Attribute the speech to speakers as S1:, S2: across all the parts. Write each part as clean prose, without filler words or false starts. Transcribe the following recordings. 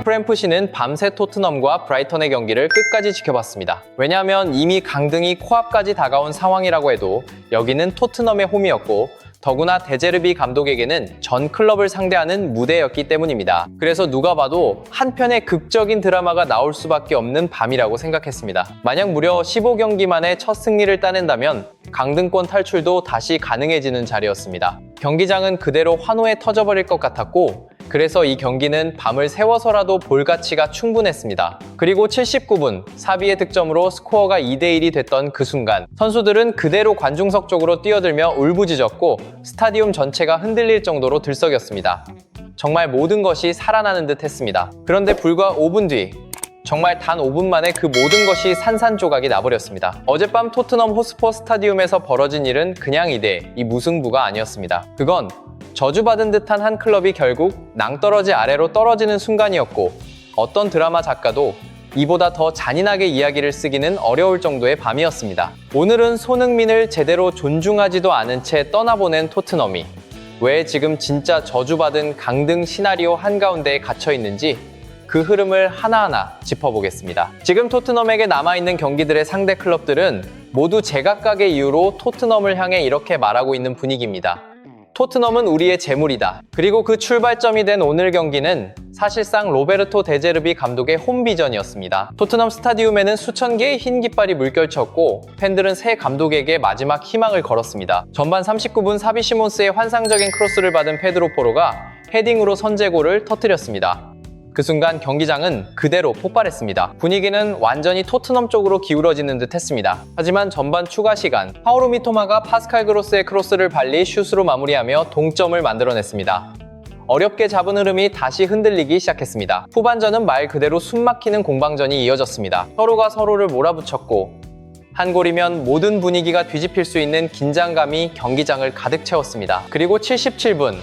S1: 프램프시는 밤새 토트넘과 브라이턴의 경기를 끝까지 지켜봤습니다. 왜냐하면 이미 강등이 코앞까지 다가온 상황이라고 해도 여기는 토트넘의 홈이었고 더구나 데제르비 감독에게는 전 클럽을 상대하는 무대였기 때문입니다. 그래서 누가 봐도 한편의 극적인 드라마가 나올 수밖에 없는 밤이라고 생각했습니다. 만약 무려 15경기 만에 첫 승리를 따낸다면 강등권 탈출도 다시 가능해지는 자리였습니다. 경기장은 그대로 환호에 터져버릴 것 같았고 그래서 이 경기는 밤을 새워서라도 볼 가치가 충분했습니다. 그리고 79분 사비의 득점으로 스코어가 2대1이 됐던 그 순간 선수들은 그대로 관중석 쪽으로 뛰어들며 울부짖었고 스타디움 전체가 흔들릴 정도로 들썩였습니다. 정말 모든 것이 살아나는 듯 했습니다. 그런데 불과 5분 뒤 정말 단 5분 만에 그 모든 것이 산산조각이 나버렸습니다. 어젯밤 토트넘 호스퍼 스타디움에서 벌어진 일은 그냥 이 무승부가 아니었습니다. 그건 저주받은 듯한 한 클럽이 결국 낭떠러지 아래로 떨어지는 순간이었고 어떤 드라마 작가도 이보다 더 잔인하게 이야기를 쓰기는 어려울 정도의 밤이었습니다. 오늘은 손흥민을 제대로 존중하지도 않은 채 떠나보낸 토트넘이 왜 지금 진짜 저주받은 강등 시나리오 한가운데에 갇혀있는지 그 흐름을 하나하나 짚어보겠습니다. 지금 토트넘에게 남아있는 경기들의 상대 클럽들은 모두 제각각의 이유로 토트넘을 향해 이렇게 말하고 있는 분위기입니다. 토트넘은 우리의 재물이다. 그리고 그 출발점이 된 오늘 경기는 사실상 로베르토 데제르비 감독의 홈비전이었습니다. 토트넘 스타디움에는 수천 개의 흰 깃발이 물결쳤고 팬들은 새 감독에게 마지막 희망을 걸었습니다. 전반 39분 사비 시몬스의 환상적인 크로스를 받은 페드로 포로가 헤딩으로 선제골을 터뜨렸습니다. 그 순간 경기장은 그대로 폭발했습니다. 분위기는 완전히 토트넘 쪽으로 기울어지는 듯 했습니다. 하지만 전반 추가 시간 파오로 미토마가 파스칼 그로스의 크로스를 발리 슛으로 마무리하며 동점을 만들어냈습니다. 어렵게 잡은 흐름이 다시 흔들리기 시작했습니다. 후반전은 말 그대로 숨막히는 공방전이 이어졌습니다. 서로가 서로를 몰아붙였고 한 골이면 모든 분위기가 뒤집힐 수 있는 긴장감이 경기장을 가득 채웠습니다. 그리고 77분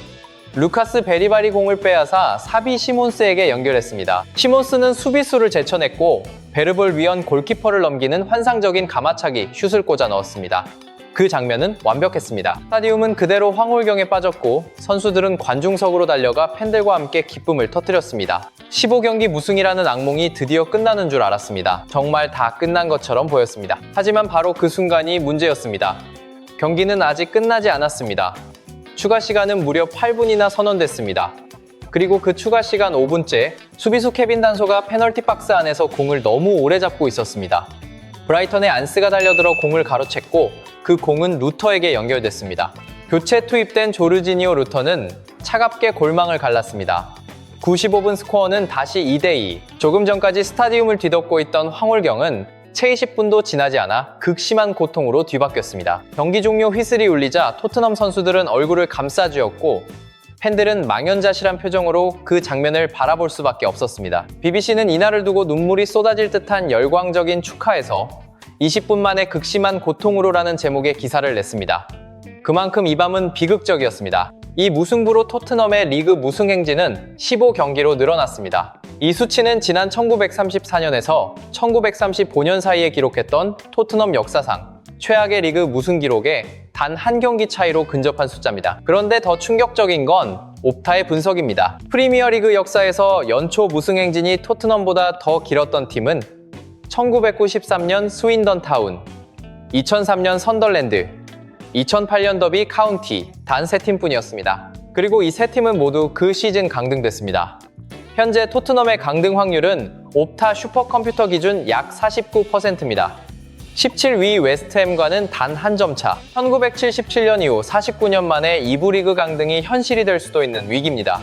S1: 루카스 베리바리 공을 빼앗아 사비 시몬스에게 연결했습니다. 시몬스는 수비수를 제쳐냈고 베르볼 위원 골키퍼를 넘기는 환상적인 가마차기 슛을 꽂아 넣었습니다. 그 장면은 완벽했습니다. 스타디움은 그대로 황홀경에 빠졌고 선수들은 관중석으로 달려가 팬들과 함께 기쁨을 터뜨렸습니다. 15경기 무승이라는 악몽이 드디어 끝나는 줄 알았습니다. 정말 다 끝난 것처럼 보였습니다. 하지만 바로 그 순간이 문제였습니다. 경기는 아직 끝나지 않았습니다. 추가 시간은 무려 8분이나 선언됐습니다. 그리고 그 추가 시간 5분째 수비수 케빈 단소가 페널티 박스 안에서 공을 너무 오래 잡고 있었습니다. 브라이턴의 안스가 달려들어 공을 가로챘고 그 공은 루터에게 연결됐습니다. 교체 투입된 조르지니오 루터는 차갑게 골망을 갈랐습니다. 95분 스코어는 다시 2대2. 조금 전까지 스타디움을 뒤덮고 있던 황홀경은 채 20분도 지나지 않아 극심한 고통으로 뒤바뀌었습니다. 경기 종료 휘슬이 울리자 토트넘 선수들은 얼굴을 감싸쥐었고 팬들은 망연자실한 표정으로 그 장면을 바라볼 수밖에 없었습니다. BBC는 이날을 두고 눈물이 쏟아질 듯한 열광적인 축하에서 20분 만에 극심한 고통으로라는 제목의 기사를 냈습니다. 그만큼 이 밤은 비극적이었습니다. 이 무승부로 토트넘의 리그 무승 행진은 15경기로 늘어났습니다. 이 수치는 지난 1934년에서 1935년 사이에 기록했던 토트넘 역사상 최악의 리그 무승 기록에 단 한 경기 차이로 근접한 숫자입니다. 그런데 더 충격적인 건 옵타의 분석입니다. 프리미어리그 역사에서 연초 무승 행진이 토트넘보다 더 길었던 팀은 1993년 스윈던 타운, 2003년 선덜랜드, 2008년 더비 카운티 단 3팀뿐이었습니다. 그리고 이 3팀은 모두 그 시즌 강등됐습니다. 현재 토트넘의 강등 확률은 옵타 슈퍼컴퓨터 기준 약 49%입니다. 17위 웨스트햄과는 단 한 점 차. 1977년 이후 49년 만에 2부 리그 강등이 현실이 될 수도 있는 위기입니다.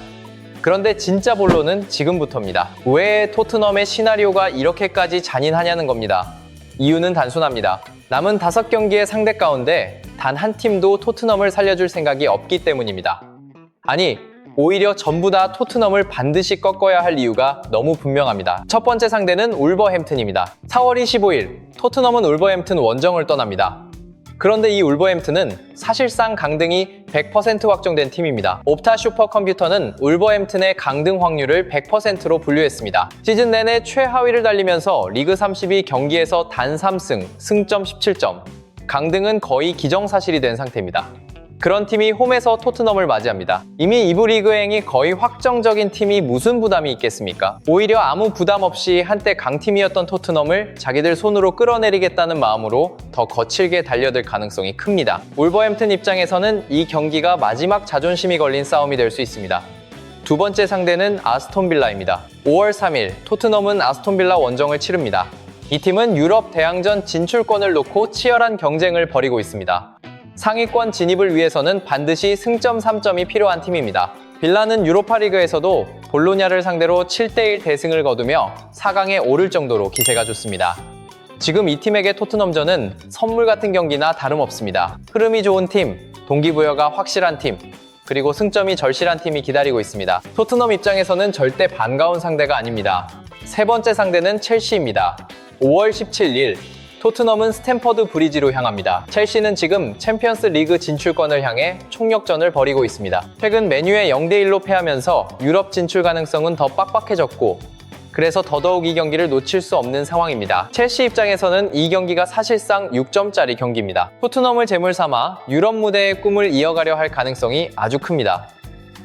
S1: 그런데 진짜 본론은 지금부터입니다. 왜 토트넘의 시나리오가 이렇게까지 잔인하냐는 겁니다. 이유는 단순합니다. 남은 5경기의 상대 가운데 단 한 팀도 토트넘을 살려줄 생각이 없기 때문입니다. 아니, 오히려 전부 다 토트넘을 반드시 꺾어야 할 이유가 너무 분명합니다. 첫 번째 상대는 울버햄튼입니다. 4월 25일, 토트넘은 울버햄튼 원정을 떠납니다. 그런데 이 울버햄튼은 사실상 강등이 100% 확정된 팀입니다. 옵타 슈퍼컴퓨터는 울버햄튼의 강등 확률을 100%로 분류했습니다. 시즌 내내 최하위를 달리면서 리그 32 경기에서 단 3승, 승점 17점. 강등은 거의 기정사실이 된 상태입니다. 그런 팀이 홈에서 토트넘을 맞이합니다. 이미 2부 리그행이 거의 확정적인 팀이 무슨 부담이 있겠습니까? 오히려 아무 부담 없이 한때 강팀이었던 토트넘을 자기들 손으로 끌어내리겠다는 마음으로 더 거칠게 달려들 가능성이 큽니다. 울버햄튼 입장에서는 이 경기가 마지막 자존심이 걸린 싸움이 될 수 있습니다. 두 번째 상대는 아스톤 빌라입니다. 5월 3일 토트넘은 아스톤 빌라 원정을 치릅니다. 이 팀은 유럽 대항전 진출권을 놓고 치열한 경쟁을 벌이고 있습니다. 상위권 진입을 위해서는 반드시 승점 3점이 필요한 팀입니다. 빌라는 유로파리그에서도 볼로냐를 상대로 7대1 대승을 거두며 4강에 오를 정도로 기세가 좋습니다. 지금 이 팀에게 토트넘전은 선물 같은 경기나 다름없습니다. 흐름이 좋은 팀, 동기부여가 확실한 팀, 그리고 승점이 절실한 팀이 기다리고 있습니다. 토트넘 입장에서는 절대 반가운 상대가 아닙니다. 세 번째 상대는 첼시입니다. 5월 17일 토트넘은 스탬퍼드 브리지로 향합니다. 첼시는 지금 챔피언스 리그 진출권을 향해 총력전을 벌이고 있습니다. 최근 맨유에 0대1로 패하면서 유럽 진출 가능성은 더 빡빡해졌고 그래서 더더욱 이 경기를 놓칠 수 없는 상황입니다. 첼시 입장에서는 이 경기가 사실상 6점짜리 경기입니다. 토트넘을 제물 삼아 유럽 무대의 꿈을 이어가려 할 가능성이 아주 큽니다.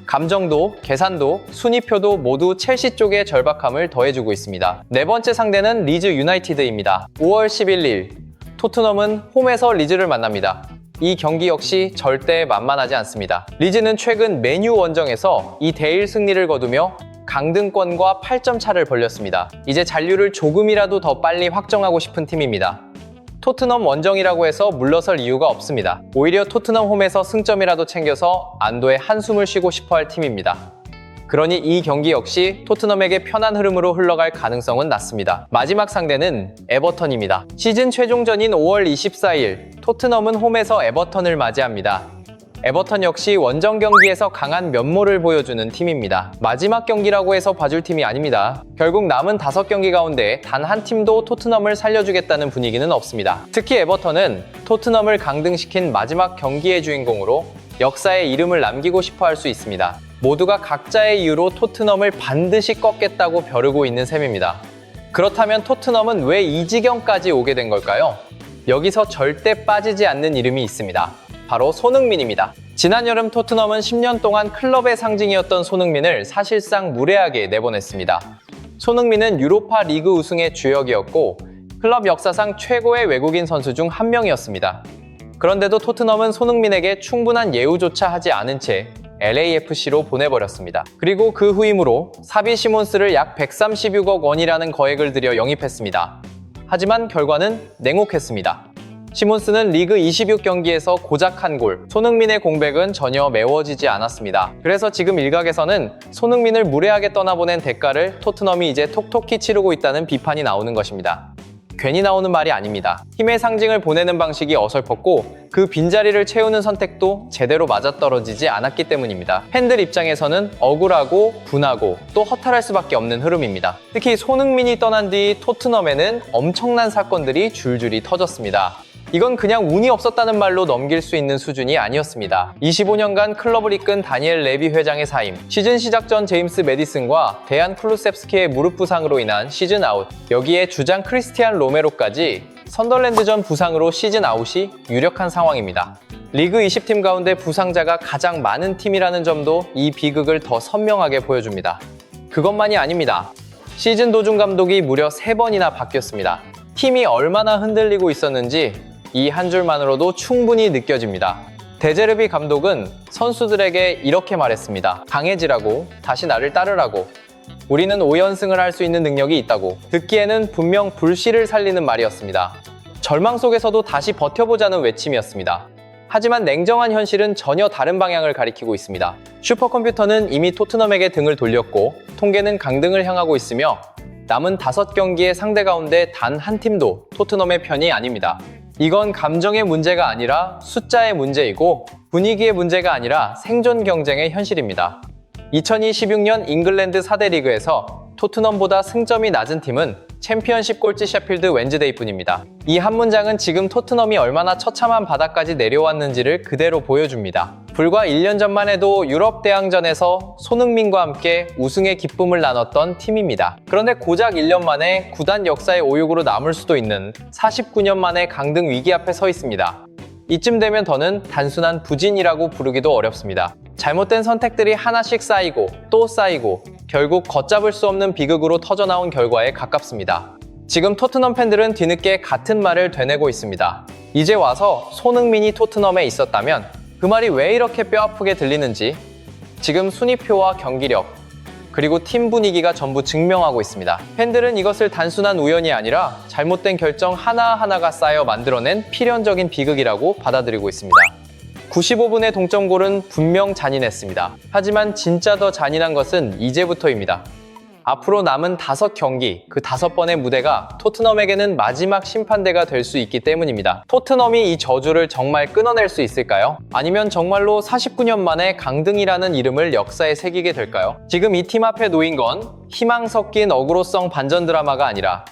S1: 감정도, 계산도, 순위표도 모두 첼시 쪽의 절박함을 더해주고 있습니다. 네 번째 상대는 리즈 유나이티드입니다. 5월 11일 토트넘은 홈에서 리즈를 만납니다. 이 경기 역시 절대 만만하지 않습니다. 리즈는 최근 맨유 원정에서 2대1 승리를 거두며 강등권과 8점 차를 벌렸습니다. 이제 잔류를 조금이라도 더 빨리 확정하고 싶은 팀입니다. 토트넘 원정이라고 해서 물러설 이유가 없습니다. 오히려 토트넘 홈에서 승점이라도 챙겨서 안도의 한숨을 쉬고 싶어할 팀입니다. 그러니 이 경기 역시 토트넘에게 편한 흐름으로 흘러갈 가능성은 낮습니다. 마지막 상대는 에버턴입니다. 시즌 최종전인 5월 24일 토트넘은 홈에서 에버턴을 맞이합니다. 에버턴 역시 원정 경기에서 강한 면모를 보여주는 팀입니다. 마지막 경기라고 해서 봐줄 팀이 아닙니다. 결국 남은 5경기 가운데 단 한 팀도 토트넘을 살려주겠다는 분위기는 없습니다. 특히 에버턴은 토트넘을 강등시킨 마지막 경기의 주인공으로 역사에 이름을 남기고 싶어 할 수 있습니다. 모두가 각자의 이유로 토트넘을 반드시 꺾겠다고 벼르고 있는 셈입니다. 그렇다면 토트넘은 왜 이 지경까지 오게 된 걸까요? 여기서 절대 빠지지 않는 이름이 있습니다. 바로 손흥민입니다. 지난 여름 토트넘은 10년 동안 클럽의 상징이었던 손흥민을 사실상 무례하게 내보냈습니다. 손흥민은 유로파 리그 우승의 주역이었고 클럽 역사상 최고의 외국인 선수 중 한 명이었습니다. 그런데도 토트넘은 손흥민에게 충분한 예우조차 하지 않은 채 LAFC로 보내버렸습니다. 그리고 그 후임으로 사비 시몬스를 약 136억 원이라는 거액을 들여 영입했습니다. 하지만 결과는 냉혹했습니다. 시몬스는 리그 26경기에서 고작 한 골, 손흥민의 공백은 전혀 메워지지 않았습니다. 그래서 지금 일각에서는 손흥민을 무례하게 떠나보낸 대가를 토트넘이 이제 톡톡히 치르고 있다는 비판이 나오는 것입니다. 괜히 나오는 말이 아닙니다. 팀의 상징을 보내는 방식이 어설펐고 그 빈자리를 채우는 선택도 제대로 맞아떨어지지 않았기 때문입니다. 팬들 입장에서는 억울하고 분하고 또 허탈할 수밖에 없는 흐름입니다. 특히 손흥민이 떠난 뒤 토트넘에는 엄청난 사건들이 줄줄이 터졌습니다. 이건 그냥 운이 없었다는 말로 넘길 수 있는 수준이 아니었습니다. 25년간 클럽을 이끈 다니엘 레비 회장의 사임, 시즌 시작 전 제임스 메디슨과 데안 클루셉스키의 무릎 부상으로 인한 시즌 아웃, 여기에 주장 크리스티안 로메로까지 선덜랜드전 부상으로 시즌 아웃이 유력한 상황입니다. 리그 20팀 가운데 부상자가 가장 많은 팀이라는 점도 이 비극을 더 선명하게 보여줍니다. 그것만이 아닙니다. 시즌 도중 감독이 무려 3번이나 바뀌었습니다. 팀이 얼마나 흔들리고 있었는지 이 한 줄만으로도 충분히 느껴집니다. 데제르비 감독은 선수들에게 이렇게 말했습니다. 강해지라고, 다시 나를 따르라고. 우리는 5연승을 할 수 있는 능력이 있다고. 듣기에는 분명 불씨를 살리는 말이었습니다. 절망 속에서도 다시 버텨보자는 외침이었습니다. 하지만 냉정한 현실은 전혀 다른 방향을 가리키고 있습니다. 슈퍼컴퓨터는 이미 토트넘에게 등을 돌렸고 통계는 강등을 향하고 있으며 남은 5경기의 상대 가운데 단 한 팀도 토트넘의 편이 아닙니다. 이건 감정의 문제가 아니라 숫자의 문제이고 분위기의 문제가 아니라 생존 경쟁의 현실입니다. 2016년 잉글랜드 4대 리그에서 토트넘보다 승점이 낮은 팀은 챔피언십 꼴찌 셰필드 웬즈데이뿐입니다. 이 한 문장은 지금 토트넘이 얼마나 처참한 바닥까지 내려왔는지를 그대로 보여줍니다. 불과 1년 전만 해도 유럽 대항전에서 손흥민과 함께 우승의 기쁨을 나눴던 팀입니다. 그런데 고작 1년 만에 구단 역사의 오육으로 남을 수도 있는 49년 만에 강등 위기 앞에 서 있습니다. 이쯤 되면 더는 단순한 부진이라고 부르기도 어렵습니다. 잘못된 선택들이 하나씩 쌓이고 또 쌓이고 결국 걷잡을 수 없는 비극으로 터져나온 결과에 가깝습니다. 지금 토트넘 팬들은 뒤늦게 같은 말을 되뇌고 있습니다. 이제 와서 손흥민이 토트넘에 있었다면 그 말이 왜 이렇게 뼈아프게 들리는지 지금 순위표와 경기력 그리고 팀 분위기가 전부 증명하고 있습니다. 팬들은 이것을 단순한 우연이 아니라 잘못된 결정 하나하나가 쌓여 만들어낸 필연적인 비극이라고 받아들이고 있습니다. 95분의 동점골은 분명 잔인했습니다. 하지만 진짜 더 잔인한 것은 이제부터입니다. 앞으로 남은 5경기, 그 5번의 무대가 토트넘에게는 마지막 심판대가 될 수 있기 때문입니다. 토트넘이 이 저주를 정말 끊어낼 수 있을까요? 아니면 정말로 49년 만에 강등이라는 이름을 역사에 새기게 될까요? 지금 이 팀 앞에 놓인 건 희망 섞인 어그로성 반전 드라마가 아니라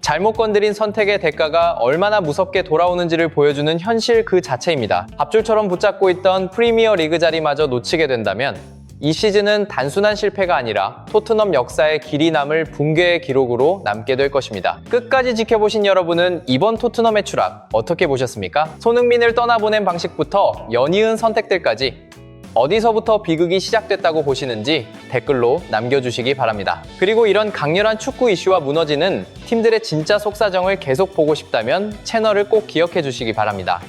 S1: 잘못 건드린 선택의 대가가 얼마나 무섭게 돌아오는지를 보여주는 현실 그 자체입니다. 밥줄처럼 붙잡고 있던 프리미어 리그 자리마저 놓치게 된다면 이 시즌은 단순한 실패가 아니라 토트넘 역사의 길이 남을 붕괴의 기록으로 남게 될 것입니다. 끝까지 지켜보신 여러분은 이번 토트넘의 추락 어떻게 보셨습니까? 손흥민을 떠나보낸 방식부터 연이은 선택들까지 어디서부터 비극이 시작됐다고 보시는지 댓글로 남겨주시기 바랍니다. 그리고 이런 강렬한 축구 이슈와 무너지는 팀들의 진짜 속사정을 계속 보고 싶다면 채널을 꼭 기억해 주시기 바랍니다.